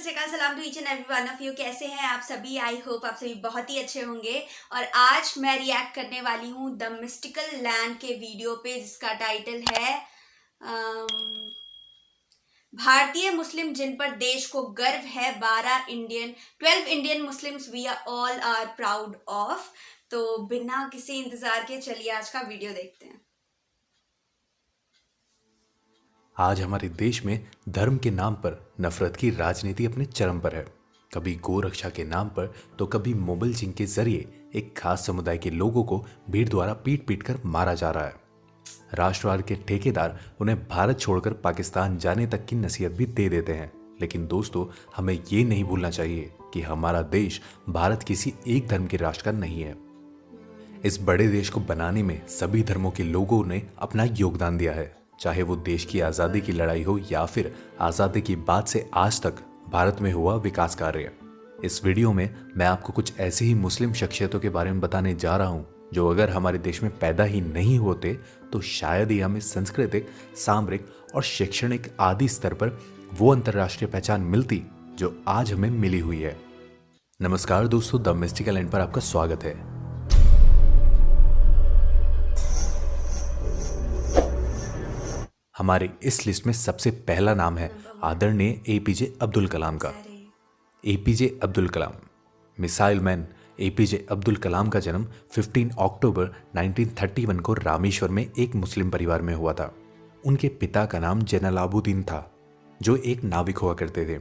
श्री अकाल, सलाम to each and every one of you. कैसे हैं आप सभी? आई होप आप सभी बहुत ही अच्छे होंगे। और आज मैं रिएक्ट करने वाली हूँ द मिस्टिकल लैंड के वीडियो पे, जिसका टाइटल है भारतीय मुस्लिम जिन पर देश को गर्व है, 12 Indian Muslims we are all are proud of. तो बिना किसी इंतजार के चलिए आज का वीडियो देखते हैं। आज हमारे देश में धर्म के नाम पर नफरत की राजनीति अपने चरम पर है। कभी गोरक्षा के नाम पर तो कभी मोबाइल जिंग के जरिए एक खास समुदाय के लोगों को भीड़ द्वारा पीट पीट कर मारा जा रहा है। राष्ट्रवाद के ठेकेदार उन्हें भारत छोड़कर पाकिस्तान जाने तक की नसीहत भी दे देते हैं। लेकिन दोस्तों, हमें ये नहीं भूलना चाहिए कि हमारा देश भारत किसी एक धर्म के राष्ट्र का नहीं है। इस बड़े देश को बनाने में सभी धर्मों के लोगों ने अपना योगदान दिया है, चाहे वो देश की आज़ादी की लड़ाई हो या फिर आज़ादी की बाद से आज तक भारत में हुआ विकास कार्य। इस वीडियो में मैं आपको कुछ ऐसे ही मुस्लिम शख्सियतों के बारे में बताने जा रहा हूँ जो अगर हमारे देश में पैदा ही नहीं होते तो शायद ही हमें सांस्कृतिक, सामरिक और शैक्षणिक आदि स्तर पर वो अंतर्राष्ट्रीय पहचान मिलती जो आज हमें मिली हुई है। नमस्कार दोस्तों, द मिस्टिकल लैंड पर आपका स्वागत है। हमारे इस लिस्ट में सबसे पहला नाम है आदरणीय एपीजे अब्दुल कलाम का। APJ Abdul Kalam, missile man APJ Abdul Kalam का जन्म 15 अक्टूबर 1931 को रामेश्वर में एक मुस्लिम परिवार में हुआ था। उनके पिता का नाम जैनुलाब्दीन था, जो एक नाविक हुआ करते थे।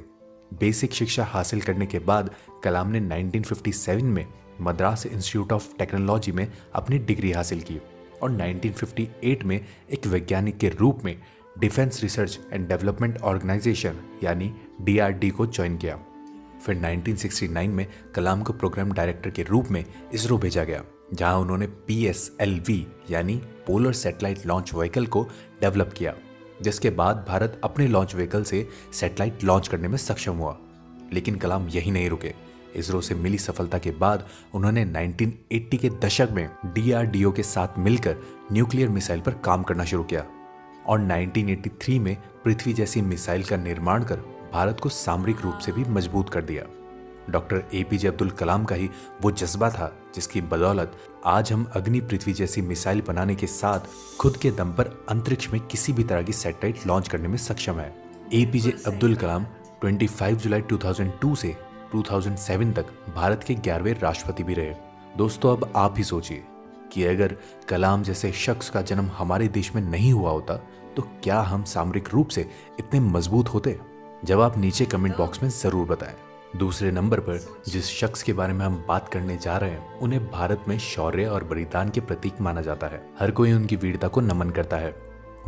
बेसिक शिक्षा हासिल करने के बाद कलाम ने 1957 में मद्रास इंस्टीट्यूट ऑफ टेक्नोलॉजी में अपनी डिग्री हासिल की और 1958 में एक वैज्ञानिक के रूप में defence research and development organisation यानी DRD को ज्वाइन किया। फिर 1969 में कलाम को प्रोग्राम डायरेक्टर के रूप में इसरो भेजा गया, जहां उन्होंने PSLV यानी पोलर सैटेलाइट लॉन्च व्हीकल को डेवलप किया, जिसके बाद भारत अपने लॉन्च व्हीकल से सैटेलाइट लॉन्च करने में सक्षम हुआ। लेकिन कलाम यही नहीं रुके। इसरो से मिली सफलता के बाद उन्होंने 1980 के दशक में DRDO के साथ मिलकर न्यूक्लियर मिसाइल पर काम करना शुरू किया और 1983 में पृथ्वी जैसी मिसाइल का निर्माण कर भारत को सामरिक रूप से भी मजबूत कर दिया। डॉक्टर एपीजे अब्दुल कलाम का ही वो जज्बा था जिसकी बदौलत आज हम अग्नि पृथ्वी जैसी मिसाइल बनाने के साथ खुद के दम पर अंतरिक्ष में किसी भी तरह की सैटेलाइट लॉन्च करने में सक्षम है। एपीजे अब्दुल कलाम 25 जुलाई 2002 से 2007 तक भारत के 11वें राष्ट्रपति भी रहे। दोस्तों, अब आप ही सोचिए कि अगर कलाम जैसे शख्स का जन्म हमारे देश में नहीं हुआ होता तो क्या हम सामरिक रूप से इतने मजबूत होते? जवाब नीचे कमेंट बॉक्स में जरूर बताएं। दूसरे नंबर पर जिस शख्स के बारे में हम बात करने जा रहे हैं, उन्हें भारत में शौर्य और बलिदान के प्रतीक माना जाता है। हर कोई उनकी वीरता को नमन करता है।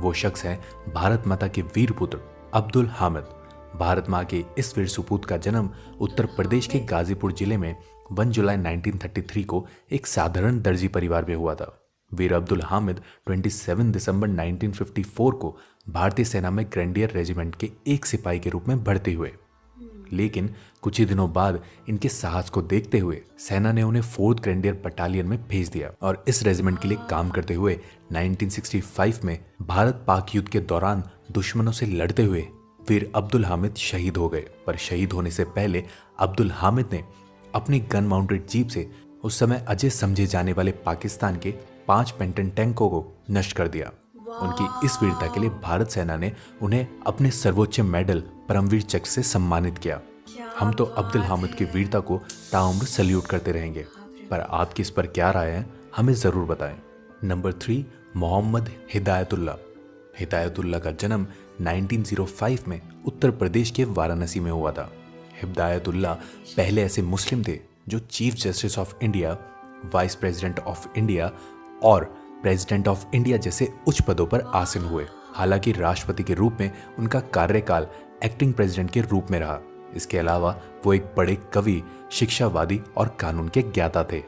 वो शख्स है भारत माता के वीर पुत्र अब्दुल हामिद। भारत माँ के इस वीर सुपूत का जन्म उत्तर प्रदेश के गाजीपुर जिले में 1 जुलाई 1933 को एक साधारण दर्जी परिवार में हुआ था। वीर अब्दुल हामिद 27 दिसंबर 1954 को भारतीय सेना में ग्रेनेडियर रेजिमेंट के एक सिपाही के रूप में भर्ती हुए। लेकिन कुछ ही दिनों बाद इनके साहस को देखते हुए सेना ने उन्हें 4th ग्रेनेडियर बटालियन में भेज दिया और इस रेजिमेंट के लिए काम करते हुए 1965 में भारत पाक युद्ध के दौरान दुश्मनों से लड़ते हुए वीर अब्दुल हामिद शहीद हो गए। पर शहीद होने से पहले अब्दुल हामिद ने अपनी गन माउंटेड जीप से उस समय अजय समझे जाने वाले पाकिस्तान के 5 पेंटन टैंकों को नष्ट कर दिया। उनकी इस वीरता के लिए भारत सेना ने उन्हें अपने सर्वोच्च मेडल परमवीर चक्र से सम्मानित किया। हम तो अब्दुल हामिद की वीरता को ताउम्र सल्यूट करते रहेंगे। पर आपकी इस पर क्या राय है, हमें जरूर बताएं। नंबर 3, मोहम्मद हिदायतुल्लाह। हिदायतुल्लाह का जन्म 1905 में उत्तर प्रदेश के वाराणसी में हुआ था। हिदायतुल्लाह पहले ऐसे मुस्लिम थे जो chief justice of India, vice president of India और प्रेसिडेंट ऑफ इंडिया जैसे उच्च पदों पर आसीन हुए। हालांकि राष्ट्रपति के रूप में उनका कार्यकाल एक्टिंग प्रेसिडेंट के रूप में रहा। इसके अलावा वो एक बड़े कवि, शिक्षावादी और कानून के ज्ञाता थे।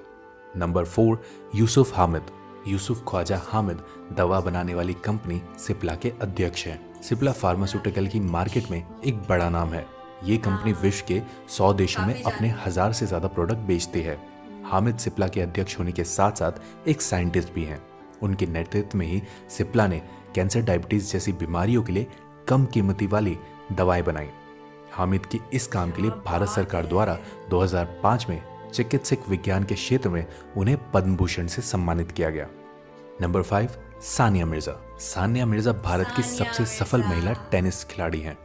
नंबर 4, यूसुफ हामिद। यूसुफ ख्वाजा हामिद दवा बनाने वाली कंपनी सिप्ला के अध्यक्ष हैं। सिप्ला फार्मास्यूटिकल की मार्केट में एक बड़ा नाम है। ये कंपनी विश्व के 100 देशों में अपने 1000 से ज्यादा प्रोडक्ट बेचती है। हामिद सिप्ला के अध्यक्ष होने के साथ साथ एक साइंटिस्ट भी हैं। उनके नेतृत्व में ही सिप्ला ने कैंसर, डायबिटीज जैसी बीमारियों के लिए कम कीमती वाली दवाएं बनाई। हामिद के इस काम के लिए भारत सरकार द्वारा 2005 में चिकित्सक विज्ञान के क्षेत्र में उन्हें पद्म भूषण से सम्मानित किया गया। नंबर 5, सानिया मिर्जा। सानिया मिर्जा भारत की सबसे सफल महिला टेनिस खिलाड़ी हैं।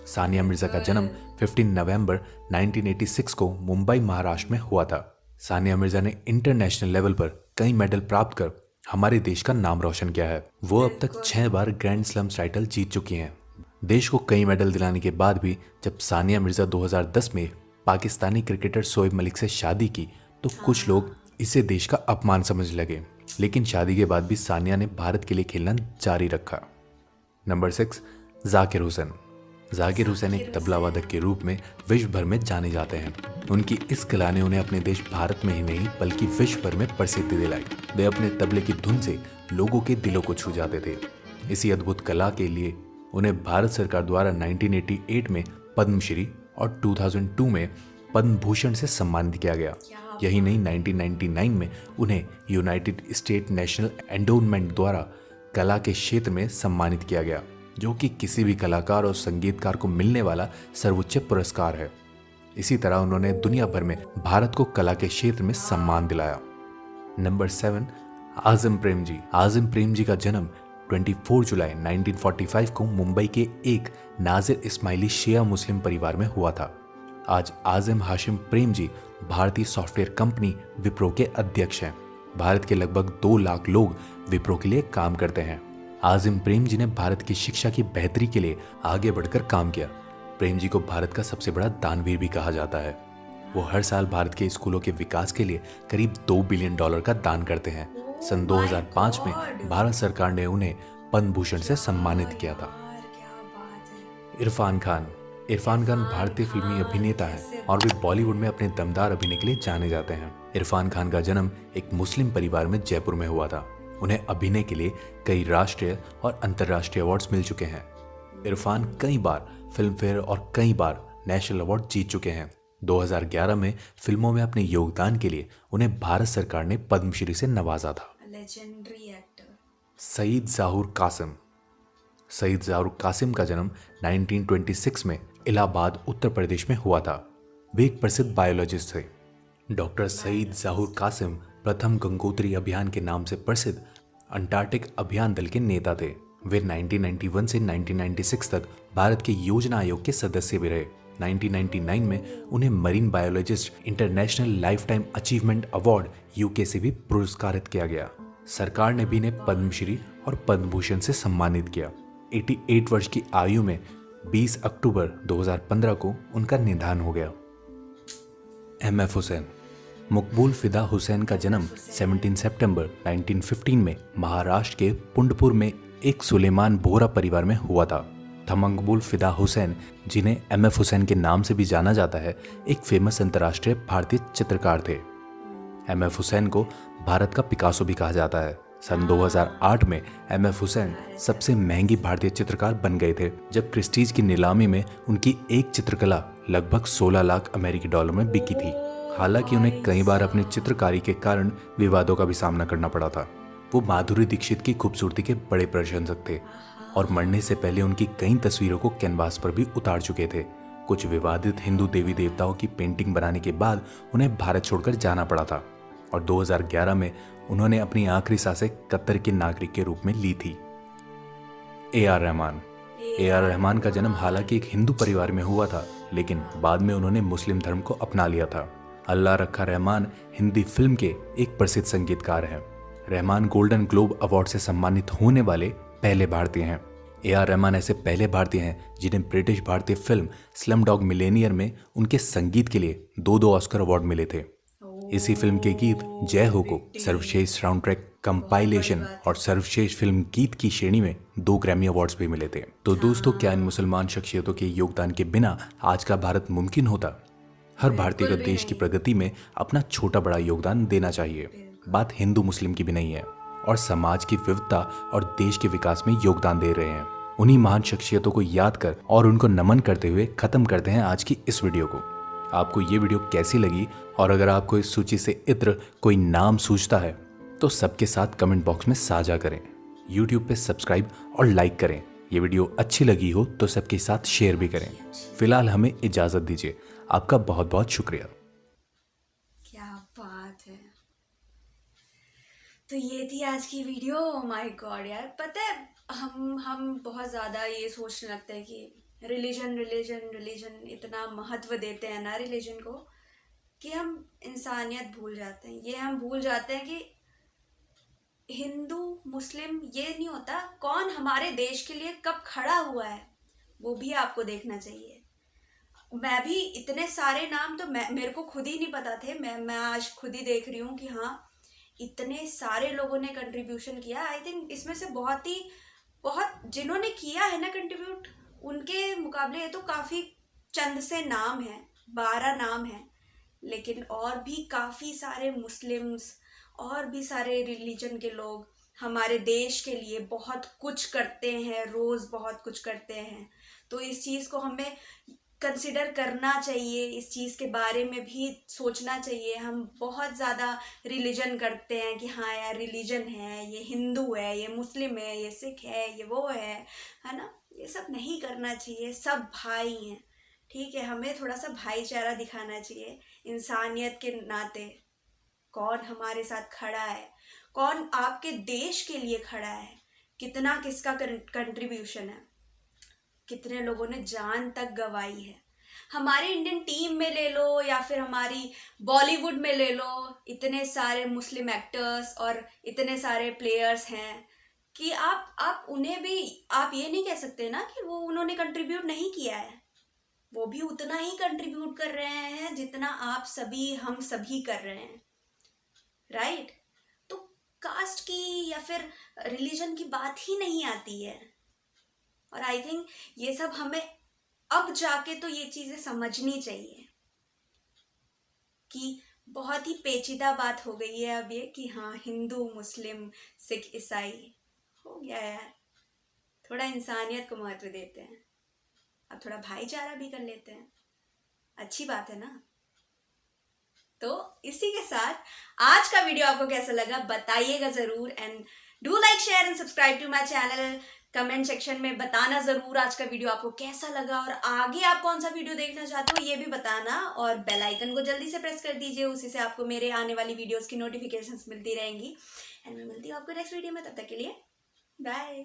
सानिया मिर्जा का जन्म 15 नवंबर 1986 को मुंबई, महाराष्ट्र में हुआ था। सानिया मिर्जा ने इंटरनेशनल लेवल पर कई मेडल प्राप्त कर हमारे देश का नाम रोशन किया है। वो अब तक 6 बार ग्रैंड स्लैम टाइटल जीत चुकी हैं। देश को कई मेडल दिलाने के बाद भी जब सानिया मिर्जा 2010 में पाकिस्तानी क्रिकेटर शोएब मलिक से शादी की तो कुछ लोग इसे देश का अपमान समझ लगे, लेकिन शादी के बाद भी सानिया ने भारत के लिए खेलना जारी रखा। नंबर 6, जाकिर हुसैन। जाकिर हुसैन एक तबला वादक के रूप में विश्व भर में जाने जाते हैं। उनकी इस कला ने उन्हें अपने देश भारत में ही नहीं बल्कि विश्व भर में प्रसिद्धि दिलाई। वे अपने तबले की धुन से लोगों के दिलों को छू जाते थे। इसी अद्भुत कला के लिए उन्हें भारत सरकार द्वारा 1988 में पद्मश्री और 2002 में पद्म भूषण से सम्मानित किया गया। यही नहीं, 1999 में उन्हें यूनाइटेड स्टेट नेशनल एंडोनमेंट द्वारा कला के क्षेत्र में सम्मानित किया गया, जो कि किसी भी कलाकार और संगीतकार को मिलने वाला सर्वोच्च पुरस्कार है। इसी तरह उन्होंने दुनिया भर में भारत को कला के क्षेत्र में सम्मान दिलाया। नंबर 7, आज़म प्रेम जी। आज़म प्रेम जी का जन्म 24 जुलाई 1945 को मुंबई के एक नाजिर इस्माइली शिया मुस्लिम परिवार में हुआ था। आज आज़म हाशिम प्रेम जी भारतीय सॉफ्टवेयर कंपनी विप्रो के अध्यक्ष हैं। भारत के लगभग 2 लाख लोग विप्रो के लिए काम करते हैं। आज़म प्रेम जी ने भारत की शिक्षा की बेहतरी के लिए आगे बढ़कर काम किया। प्रेम जी को भारत का सबसे बड़ा दानवीर भी कहा जाता है। वो हर साल भारत के स्कूलों के विकास के लिए करीब $2 बिलियन का दान करते हैं। सन 2005 में भारत सरकार ने उन्हें पद्म भूषण से सम्मानित किया था। इरफान खान। इरफान खान भारतीय फिल्मी अभिनेता हैं और वे बॉलीवुड में अपने दमदार अभिनय के लिए जाने जाते हैं। इरफान खान का जन्म एक मुस्लिम परिवार में जयपुर में हुआ था। उन्हें अभिनय के लिए कई राष्ट्रीय और अंतर्राष्ट्रीय अवार्ड्स मिल चुके हैं। इरफान कई बार फिल्म फेयर और कई बार नेशनल अवार्ड जीत चुके हैं। 2011 में फिल्मों में अपने योगदान के लिए उन्हें भारत सरकार ने पद्मश्री से नवाजा था। Legendary actor Saeed Zahoor Qasim. सईद ज़ाहुर कासिम का जन्म 1926 में इलाहाबाद, उत्तर प्रदेश में हुआ था। वे एक प्रसिद्ध बायोलॉजिस्ट थे। डॉक्टर सईद ज़ाहुर कासिम प्रथम गंगोत्री अभियान के नाम से प्रसिद्ध अंटार्कटिक अभियान दल के नेता थे। वे 1991 से 1996 तक भारत के योजना आयोग के सदस्य भी रहे। 1999 में उन्हें marine biologist international life time achievement award UK से भी पुरस्कारित किया गया। सरकार ने भी इन्हें पद्मश्री और पद्म भूषण से सम्मानित किया। 88 वर्ष की आयु में 20 अक्टूबर 2015 को उनका निधन हो गया। M.F. हुसैन। मकबूल फिदा हुसैन का जन्म 17 सितंबर 1915 में महाराष्ट्र के पुंडपुर में एक सुलेमान बोहरा परिवार में हुआ था। मकबूल फिदा हुसैन, जिन्हें M.F. हुसैन के नाम से भी जाना जाता है, एक फेमस अंतर्राष्ट्रीय भारतीय चित्रकार थे। M.F. हुसैन को भारत का पिकासो भी कहा जाता है। सन 2008 में M.F. हुसैन सबसे महंगी भारतीय चित्रकार बन गए थे, जब क्रिस्टीज की नीलामी में उनकी एक चित्रकला लगभग 16 लाख अमेरिकी डॉलर में बिकी थी। हालांकि उन्हें कई बार अपनी चित्रकारी के कारण विवादों का भी सामना करना पड़ा था। वो माधुरी दीक्षित की खूबसूरती के बड़े प्रशंसक थे और मरने से पहले उनकी कई तस्वीरों को कैनवास पर भी उतार चुके थे। कुछ विवादित हिंदू देवी देवताओं की पेंटिंग बनाने के बाद उन्हें भारत छोड़कर जाना पड़ा था और 2011 में उन्होंने अपनी आखिरी सांसें कतर के नागरिक के रूप में ली थी। A.R. रहमान। A.R. रहमान का जन्म हालांकि एक हिंदू परिवार में हुआ था, लेकिन बाद में उन्होंने मुस्लिम धर्म को अपना लिया था। अल्लाह रखा रहमान हिंदी फिल्म के एक प्रसिद्ध संगीतकार हैं। रहमान गोल्डन ग्लोब अवार्ड से सम्मानित होने वाले पहले भारतीय हैं। A.R. रहमान ऐसे पहले भारतीय हैं जिन्हें ब्रिटिश भारतीय फिल्म स्लम डॉग मिलेनियर में उनके संगीत के लिए 2 ऑस्कर अवार्ड मिले थे। इसी फिल्म के गीत जय हो को सर्वश्रेष्ठ साउंड ट्रैक कंपाइलेशन और सर्वश्रेष्ठ फिल्म गीत की श्रेणी में 2 ग्रैमी अवार्ड्स भी मिले थे। तो दोस्तों, क्या इन मुसलमान शख्सियतों के योगदान के बिना आज का भारत मुमकिन होता? हर भारतीय को देश की प्रगति में अपना छोटा बड़ा योगदान देना चाहिए। बात हिंदू मुस्लिम की भी नहीं है, और समाज की विविधता और देश के विकास में योगदान दे रहे हैं। उन्हीं महान शख्सियतों को याद कर और उनको नमन करते हुए खत्म करते हैं आज की इस वीडियो को। आपको ये वीडियो कैसी लगी, और अगर आपको इस सूची से इत्र कोई नाम सूझता है तो सबके साथ कमेंट बॉक्स में साझा करें। YouTube पे सब्सक्राइब और लाइक करें ये वीडियो अच्छी लगी हो तो सबके साथ शेयर भी करें। फिलहाल हमें इजाज़त दीजिए। आपका बहुत बहुत शुक्रिया। क्या बात है। तो ये थी आज की वीडियो। माय गॉड यार, पता है हम बहुत ज़्यादा ये सोचने लगते हैं कि रिलीजन रिलीजन रिलीजन, इतना महत्व देते हैं ना रिलीजन को कि हम इंसानियत भूल जाते हैं। ये हम भूल जाते हैं कि हिंदू मुस्लिम ये नहीं होता, कौन हमारे देश के लिए कब खड़ा हुआ है वो भी आपको देखना चाहिए। मैं भी इतने सारे नाम तो मेरे को खुद ही नहीं पता थे। मैं आज खुद ही देख रही हूँ कि हाँ, इतने सारे लोगों ने कंट्रीब्यूशन किया। आई थिंक इसमें से बहुत जिन्होंने किया है ना कंट्रीब्यूट, उनके मुकाबले ये तो काफ़ी चंद से नाम हैं, 12 नाम हैं। लेकिन और भी काफ़ी सारे मुस्लिम्स और भी सारे रिलीजन के लोग हमारे देश के लिए बहुत कुछ करते हैं, रोज़ बहुत कुछ करते हैं। तो इस चीज़ को हमें कंसिडर करना चाहिए, इस चीज़ के बारे में भी सोचना चाहिए। हम बहुत ज़्यादा रिलीजन करते हैं कि हाँ यार रिलीजन है, ये हिंदू है, ये मुस्लिम है, ये सिख है, ये वो है ना। ये सब नहीं करना चाहिए। सब भाई हैं, ठीक है। हमें थोड़ा सा भाईचारा दिखाना चाहिए इंसानियत के नाते। कौन हमारे साथ खड़ा है, कौन आपके देश के लिए खड़ा है, कितना किसका कंट्रीब्यूशन है, कितने लोगों ने जान तक गंवाई है। हमारी इंडियन टीम में ले लो या फिर हमारी बॉलीवुड में ले लो, इतने सारे मुस्लिम एक्टर्स और इतने सारे प्लेयर्स हैं कि आप उन्हें भी आप ये नहीं कह सकते ना कि वो उन्होंने कंट्रीब्यूट नहीं किया है। वो भी उतना ही कंट्रीब्यूट कर रहे हैं जितना आप सभी हम सभी कर रहे हैं, राइट। तो कास्ट की या फिर रिलीजन की बात ही नहीं आती है। और आई थिंक ये सब हमें अब जाके तो ये चीज़ें समझनी चाहिए कि बहुत ही पेचीदा बात हो गई है अब ये कि हाँ, हिंदू मुस्लिम सिख ईसाई हो गया यार। थोड़ा इंसानियत को महत्व देते हैं, अब थोड़ा भाईचारा भी कर लेते हैं। अच्छी बात है ना। तो इसी के साथ आज का वीडियो आपको कैसा लगा बताइएगा ज़रूर। And do like share and subscribe to my channel. Comment section में बताना ज़रूर आज का वीडियो आपको कैसा लगा और आगे आप कौन सा वीडियो देखना चाहते हो ये भी बताना। और बेल आइकन को जल्दी से प्रेस कर दीजिए, उसी से आपको मेरे आने वाली वीडियोस की नोटिफिकेशंस मिलती रहेंगी। एंड मैं मिलती हूँ आपको नेक्स्ट वीडियो में, तब तक के लिए बाय।